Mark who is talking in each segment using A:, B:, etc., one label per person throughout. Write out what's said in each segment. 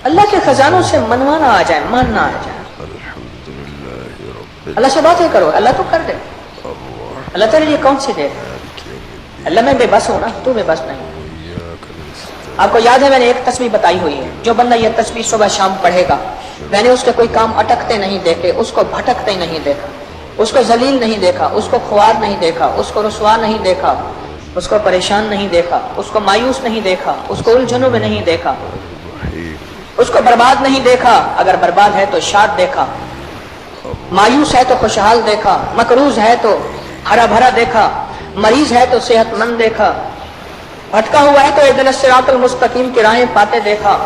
A: اللہ کے خزانوں سے منوانا آ جائے، ماننا آ جائے، اللہ سے باتیں کرو، اللہ تو کر دے، اللہ تیرے لیے کون سی دے؟ اللہ میں بے بس ہوں نا، تو بے بس نہیں۔ آپ کو یاد ہے میں نے ایک تسبیح بتائی ہوئی ہے، جو بندہ یہ تسبیح صبح شام پڑھے گا، میں نے اس کے کوئی کام اٹکتے نہیں دیکھے، اس کو بھٹکتے نہیں دیکھا، اس کو ذلیل نہیں دیکھا، اس کو خوار نہیں دیکھا، اس کو رسوا نہیں دیکھا، اس کو پریشان نہیں دیکھا، اس کو مایوس نہیں دیکھا، اس کو الجھنوں میں نہیں دیکھا، اس کو برباد نہیں دیکھا، اگر برباد ہے تو شاد دیکھا، مایوس ہے تو خوشحال دیکھا، مقروض ہے تو ہرا بھرا دیکھا، مریض ہے تو صحت مند دیکھا، بھٹکا ہوا ہے تو اہدنا الصراط المستقیم کی راہیں پاتے دیکھا،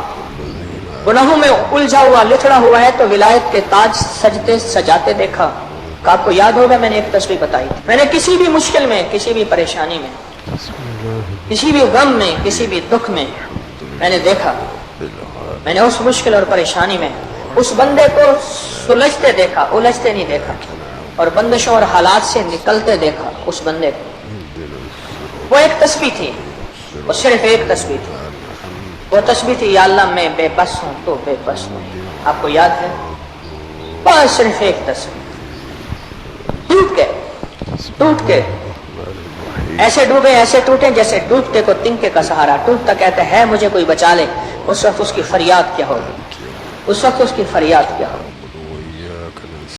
A: گناہوں میں الجھا ہوا لتڑا ہوا ہے تو ولایت کے تاج سجتے سجاتے دیکھا۔ کہ آپ کو یاد ہوگا میں نے ایک تسبیح بتائی تھی، میں نے کسی بھی مشکل میں، کسی بھی پریشانی میں، کسی بھی غم میں، کسی بھی دکھ میں میں نے دیکھا، میں نے اس مشکل اور پریشانی میں اس بندے کو سلجھتے دیکھا، الجھتے نہیں دیکھا، اور بندشوں اور حالات سے نکلتے دیکھا اس بندے کو۔ وہ ایک تسبیح تھی، وہ صرف ایک تسبیح تھی، وہ تسبیح تھی یا اللہ میں بے بس ہوں تو بے بس ہوں۔ آپ کو یاد ہے؟ بس صرف ایک تسبیح، ٹوٹ کے ایسے ڈوبے، ایسے ٹوٹے جیسے ڈوبتے کو تنکے کا سہارا، ٹوٹتا کہتا ہے مجھے کوئی بچا لے، اس وقت اس کی فریاد کیا ہوگی، اس وقت اس کی فریاد کیا ہوگی۔